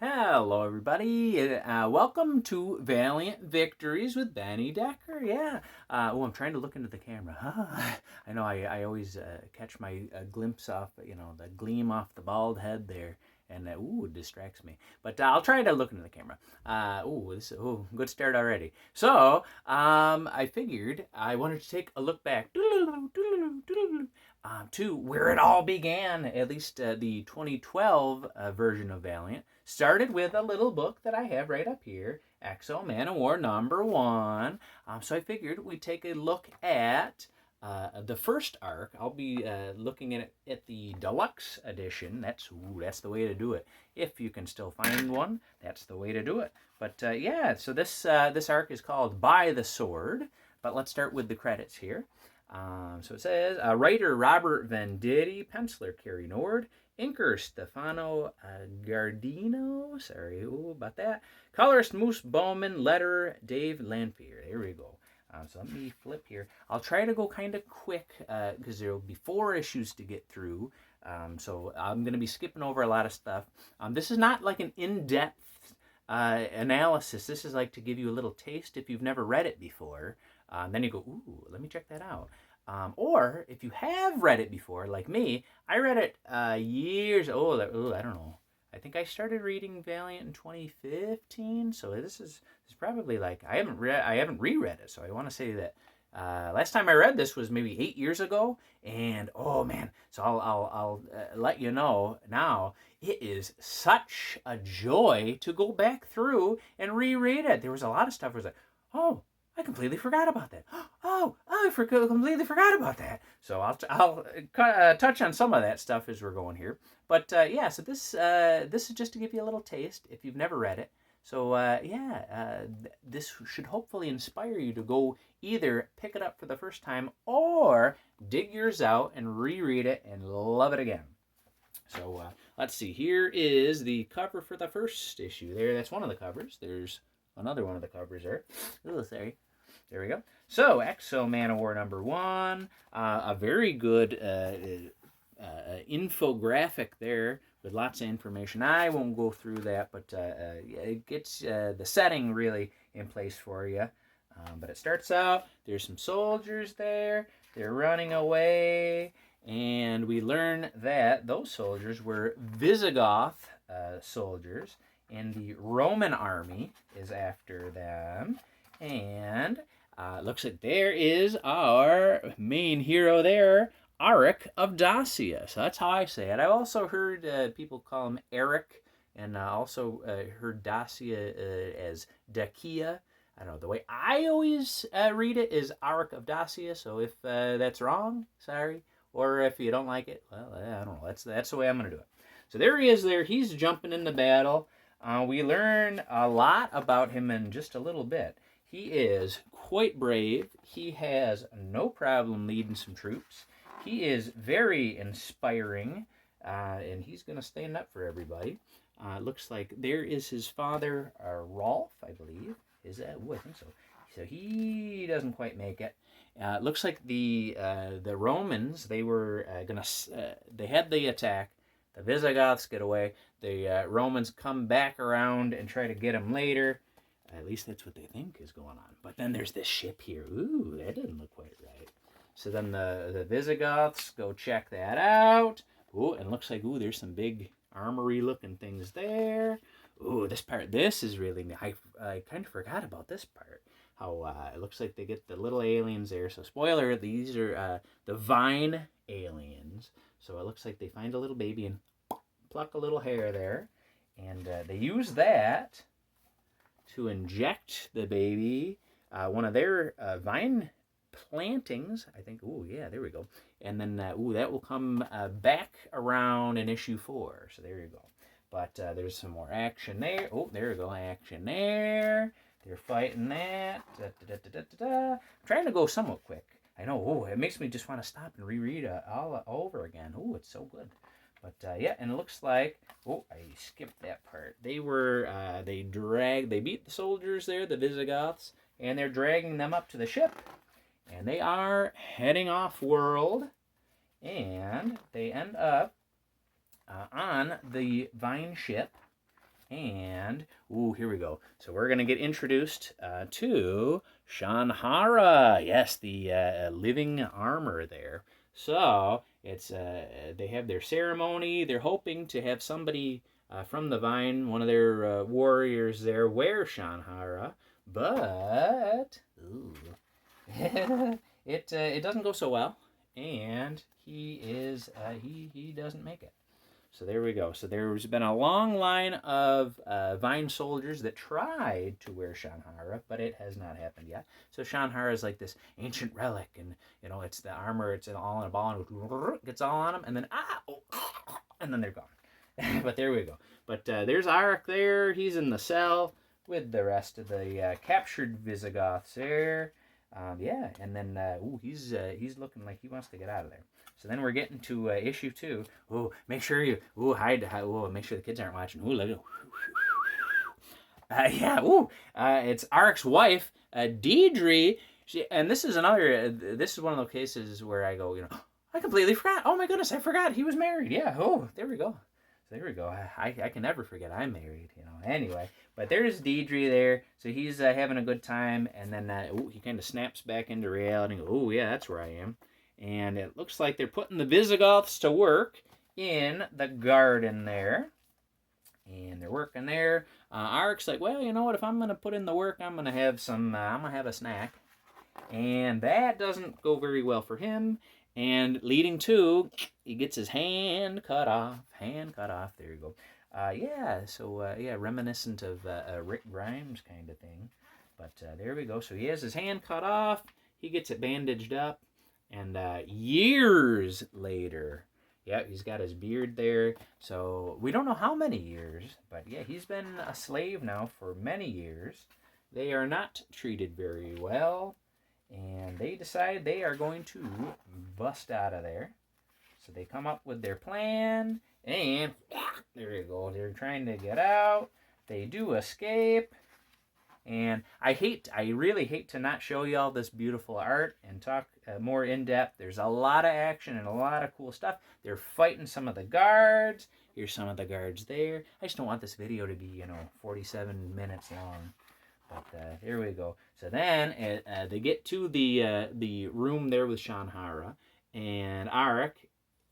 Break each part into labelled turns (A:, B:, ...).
A: Hello, everybody. Welcome to Valiant Victories with Benny Decker. Yeah. I'm trying to look into the camera. I know I always catch my glimpse off, the gleam off the bald head there. And it distracts me. But I'll try to look into the camera. Good start already. So, I figured I wanted to take a look back to where it all began. At least the 2012 version of Valiant started with a little book that I have right up here, Exo Manowar #1. So I figured we'd take a look at the first arc. I'll be looking at the deluxe edition. That's the way to do it. If you can still find one, that's the way to do it. But so this arc is called By the Sword. But let's start with the credits here. So it says, writer Robert Venditti, penciler Carrie Nord, inker Stefano Gardino, sorry about that, colorist Moose Bowman, letterer Dave Lanphier. There we go. So let me flip here. I'll try to go kind of quick because there will be 4 issues to get through. So I'm going to be skipping over a lot of stuff. This is not like an in-depth analysis. This is like to give you a little taste if you've never read it before. Then you go, ooh, let me check that out. Or if you have read it before, like me, I read it years. I don't know. I think I started reading Valiant in 2015. So this is probably like I haven't reread it. So I want to say that last time I read this was maybe 8 years ago. And oh man, so I'll let you know now. It is such a joy to go back through and reread it. There was a lot of stuff where I was like, oh, I completely forgot about that. Completely forgot about that. So I'll touch on some of that stuff as we're going here. But so this is just to give you a little taste if you've never read it. So this should hopefully inspire you to go either pick it up for the first time or dig yours out and reread it and love it again. So let's see. Here is the cover for the first issue. That's one of the covers. There's another one of the covers there. Oh, sorry. There we go. So, Exo Manowar #1. A very good infographic there with lots of information. I won't go through that, but it gets the setting really in place for you. But it starts out, there's some soldiers there. They're running away. And we learn that those soldiers were Visigoth soldiers. And the Roman army is after them. And looks like there is our main hero there, Arik of Dacia. So that's how I say it. I've also heard people call him Eric, and also heard Dacia as Dacia. I don't know. The way I always read it is Arik of Dacia. So if that's wrong, sorry. Or if you don't like it, well, I don't know. That's the way I'm going to do it. So there he is there. He's jumping into battle. We learn a lot about him in just a little bit. He is quite brave. He has no problem leading some troops. He is very inspiring, and he's going to stand up for everybody. Looks like there is his father, Rolf, I believe. Is that? I think so. So he doesn't quite make it. Looks like the Romans, they were they had the attack. The Visigoths get away. The Romans come back around and try to get them later. At least that's what they think is going on. But then there's this ship here. Ooh, that doesn't look quite right. So then the Visigoths go check that out. Ooh, and it looks like, there's some big armory-looking things there. Ooh, this is really neat. I kind of forgot about this part. How it looks like they get the little aliens there. So spoiler, these are the Vine aliens. So it looks like they find a little baby and pluck a little hair there. And they use that to inject the baby one of their vine plantings. I think, there we go. And then, that will come back around in issue 4. So there you go. But there's some more action there. Oh, there we go. Action there. They're fighting that. I'm trying to go somewhat quick. I know, it makes me just want to stop and reread all over again. Oh, it's so good. But, and it looks like, I skipped that part. They beat the soldiers there, the Visigoths, and they're dragging them up to the ship. And they are heading off-world, and they end up on the Vine ship. And, here we go. So we're going to get introduced to Shanhara. Yes, the living armor there. So it's they have their ceremony. They're hoping to have somebody from the Vine, one of their warriors there, wear Shanhara. But it doesn't go so well, and he doesn't make it. So there we go. So there's been a long line of Vine soldiers that tried to wear Shanhara, but it has not happened yet. So Shanhara is like this ancient relic, and it's the armor. It's all in a ball, and it gets all on them, and then and then they're gone. But there we go. But there's Arik there. He's in the cell with the rest of the captured Visigoths there. And then he's looking like he wants to get out of there. So then we're getting to issue 2. Make sure you hide. Make sure the kids aren't watching. Look at it's Arik's wife, Deidre. And this is another. This is one of those cases where I go, I completely forgot. Oh my goodness, I forgot he was married. Yeah. There we go. There we go. I can never forget I'm married. Anyway, but there's Deidre there. So he's having a good time, and then he kind of snaps back into reality. And goes, yeah, that's where I am. And it looks like they're putting the Visigoths to work in the garden there. And they're working there. Arik's like, well, you know what? If I'm going to put in the work, I'm going to have a snack. And that doesn't go very well for him. And leading to, he gets his hand cut off. There you go. Reminiscent of Rick Grimes kind of thing. But there we go. So he has his hand cut off. He gets it bandaged up. And years later, he's got his beard there. So we don't know how many years, but he's been a slave now for many years. They are not treated very well, and they decide they are going to bust out of there. So they come up with their plan, and there you go. They're trying to get out. They do escape. And I really hate to not show you all this beautiful art and talk more in depth. There's a lot of action and a lot of cool stuff. They're fighting some of the guards. Here's some of the guards there. I just don't want this video to be, 47 minutes long. But there we go. So then they get to the room there with Shanhara, and Arik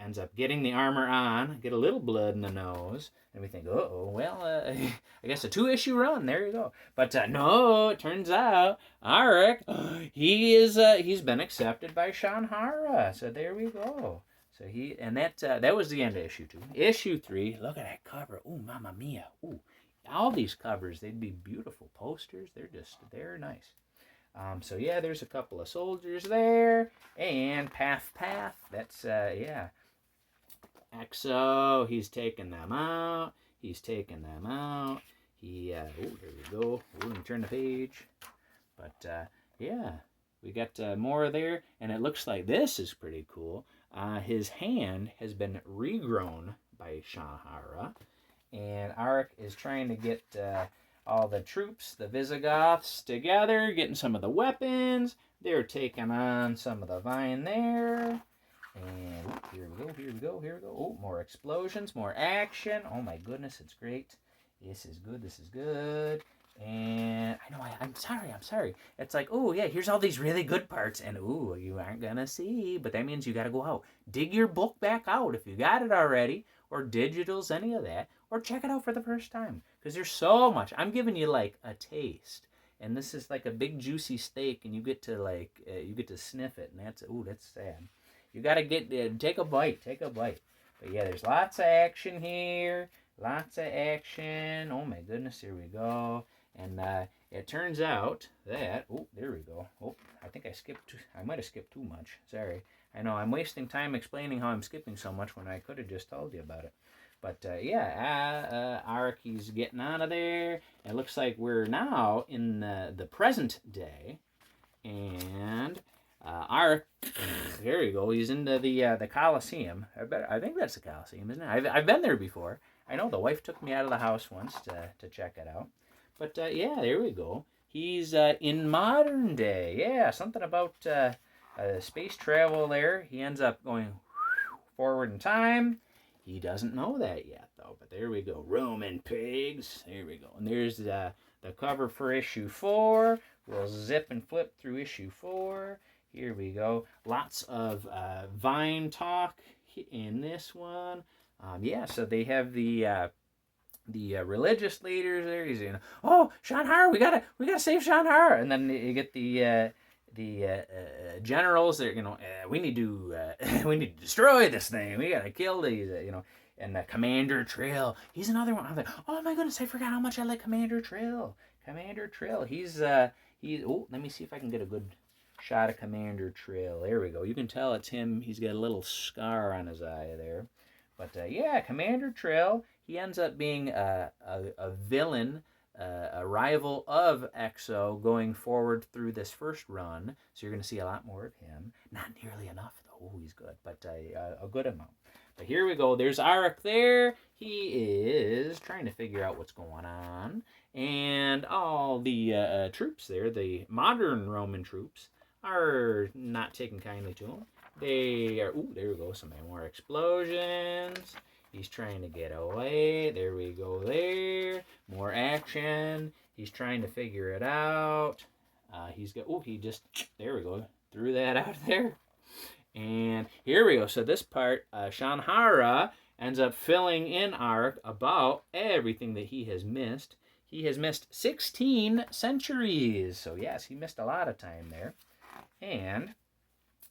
A: ends up getting the armor on, get a little blood in the nose, and we think, I guess a 2-issue run. There you go. But no, it turns out Arik, he's been accepted by Shanhara. So there we go. So that was the end of issue 2. Issue 3, look at that cover. Ooh, mamma mia. Ooh, all these covers, they'd be beautiful posters. They're nice. There's a couple of soldiers there, and Path. That's Exo, he's taking them out. He, there we go. Let me turn the page. But, we got more there, and it looks like this is pretty cool. His hand has been regrown by Shanhara, and Arik is trying to get all the troops, the Visigoths, together, getting some of the weapons. They're taking on some of the Vine there. And here we go. Oh, more explosions, more action. Oh my goodness, it's great. This is good. And I know, I'm sorry. It's like, here's all these really good parts. And, you aren't going to see. But that means you got to go out. Dig your book back out if you got it already. Or digitals, any of that. Or check it out for the first time. Because there's so much. I'm giving you, like, a taste. And this is like a big juicy steak. And you get to sniff it. And that's sad. You got to take a bite. But there's lots of action here. Oh my goodness, here we go. And it turns out that, there we go. I think I might have skipped too much. Sorry. I know, I'm wasting time explaining how I'm skipping so much when I could have just told you about it. But Arik, he's getting out of there. It looks like we're now in the present day. And Arik, there you go. He's into the Coliseum. I think that's the Coliseum, isn't it? I've been there before. I know the wife took me out of the house once to check it out. But there we go. He's in modern day. Yeah, something about space travel there. He ends up going forward in time. He doesn't know that yet, though. But there we go. Roman pigs. There we go. And there's the cover for issue 4. We'll zip and flip through issue 4. Here we go. Lots of Vine talk in this one. So they have the religious leaders there. He's oh, Sean Har, we gotta save Sean Har, and then you get the generals. They're we need to destroy this thing. We gotta kill these and Commander Trill. He's another one. I'm like, oh my goodness, I forgot how much I like Commander Trill. Commander Trill. He's let me see if I can get a good shot of Commander Trill. There we go. You can tell it's him. He's got a little scar on his eye there. But Commander Trill, he ends up being a villain, a rival of Exo going forward through this first run. So you're going to see a lot more of him. Not nearly enough, though. Oh, he's good, but a good amount. But here we go. There's Arik there. He is trying to figure out what's going on. And all the troops there, the modern Roman troops, are not taking kindly to him. They are, there we go, some more explosions. He's trying to get away. There we go there. More action. He's trying to figure it out. There we go, threw that out there. And here we go. So this part, Shanhara ends up filling in Arik about everything that he has missed. He has missed 16 centuries. So yes, he missed a lot of time there. And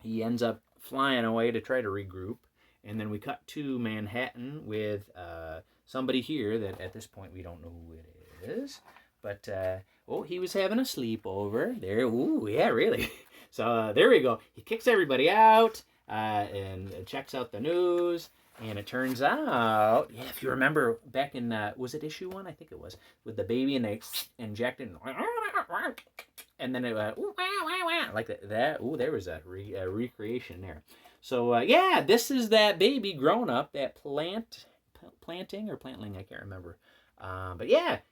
A: he ends up flying away to try to regroup. And then we cut to Manhattan with somebody here that at this point we don't know who it is. But, he was having a sleepover there. Ooh, yeah, really. So there we go. He kicks everybody out and checks out the news. And it turns out, if you remember back in, was it issue 1? I think it was. With the baby and they injected and then it like that. Ooh, there was a recreation there. So, this is that baby grown up, that planting or plantling, I can't remember. But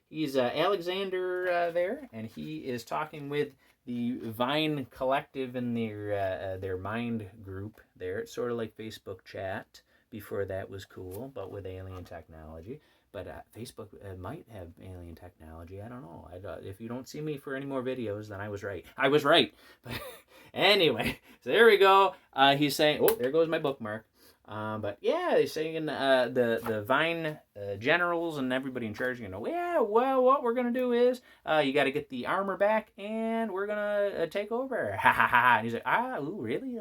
A: he's Alexander there, and he is talking with the Vine Collective in their mind group there. It's sort of like Facebook chat. Before that was cool, but with alien technology. But Facebook might have alien technology. I don't know. If you don't see me for any more videos, then I was right. I was right. But anyway, so there we go. He's saying, there goes my bookmark. But he's saying the Vine generals and everybody in charge, what we're going to do is you got to get the armor back and we're going to take over. Ha ha ha. And he's like, really?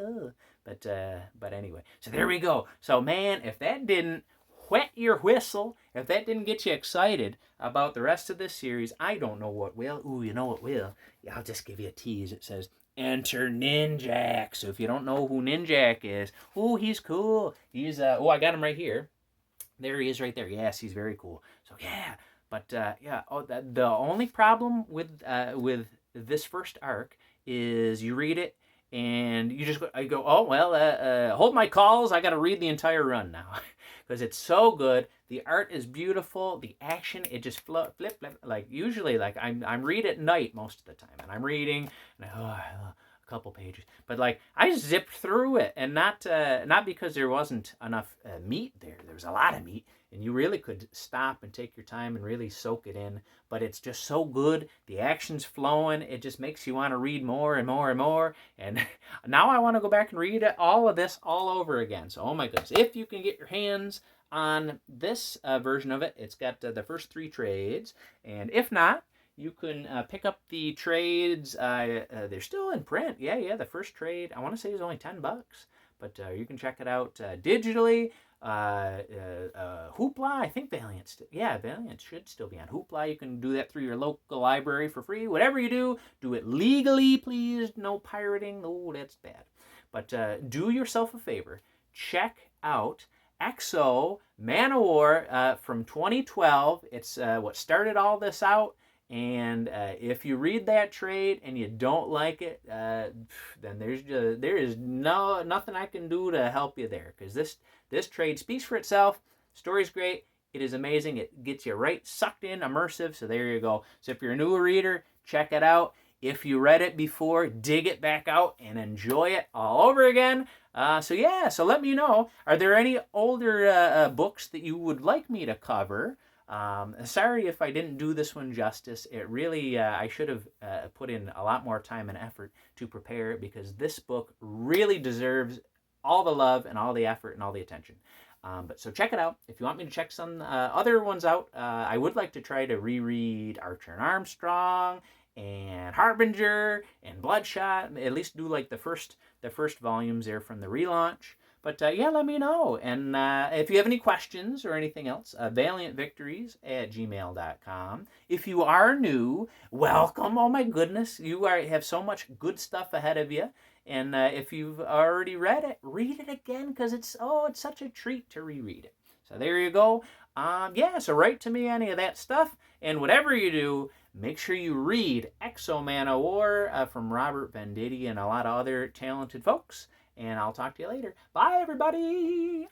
A: But anyway, so there we go. So man, if that didn't whet your whistle, if that didn't get you excited about the rest of this series, I don't know what will. Ooh, you know what will? Yeah, I'll just give you a tease. It says, enter Ninjak. So if you don't know who Ninjak is, he's cool. He's, I got him right here. There he is right there. Yes, he's very cool. So but the only problem with this first arc is you read it, and I go, hold my calls. I got to read the entire run now. Because it's so good. The art is beautiful. The action, it just flip. Like usually, like I'm read at night most of the time, and I'm reading, and a couple pages. But like I zipped through it, and not because there wasn't enough meat there. There was a lot of meat, and you really could stop and take your time and really soak it in. But it's just so good. The action's flowing. It just makes you want to read more and more and more. And now I want to go back and read all of this all over again. So, oh my goodness. If you can get your hands on this version of it, it's got the first 3 trades. And if not, you can pick up the trades. They're still in print. Yeah. The first trade, I want to say, is only $10. But you can check it out digitally. Hoopla, I think Valiant. Valiant should still be on Hoopla. You can do that through your local library for free. Whatever you do it legally, please. No pirating. Oh, that's bad. But do yourself a favor. Check out Exo Manowar from 2012. It's what started all this out. And if you read that trade and you don't like it, then there is nothing I can do to help you there, because this trade speaks for itself. Story's great. It is amazing. It gets you right sucked in, immersive. So there you go. So if you're a new reader, check it out. If you read it before, dig it back out and enjoy it all over again. So let me know. Are there any older books that you would like me to cover? Sorry if I didn't do this one justice. It really, I should have put in a lot more time and effort to prepare it, because this book really deserves all the love and all the effort and all the attention. So check it out. If you want me to check some other ones out, I would like to try to reread Archer and Armstrong and Harbinger and Bloodshot. At least do like the first volumes there from the relaunch. But let me know. And if you have any questions or anything else, valiantvictories@gmail.com. If you are new, welcome. Oh my goodness, have so much good stuff ahead of you. And if you've already read it again, because it's such a treat to reread it. So there you go. So write to me any of that stuff. And whatever you do, make sure you read Exo Manowar from Robert Venditti and a lot of other talented folks. And I'll talk to you later. Bye, everybody.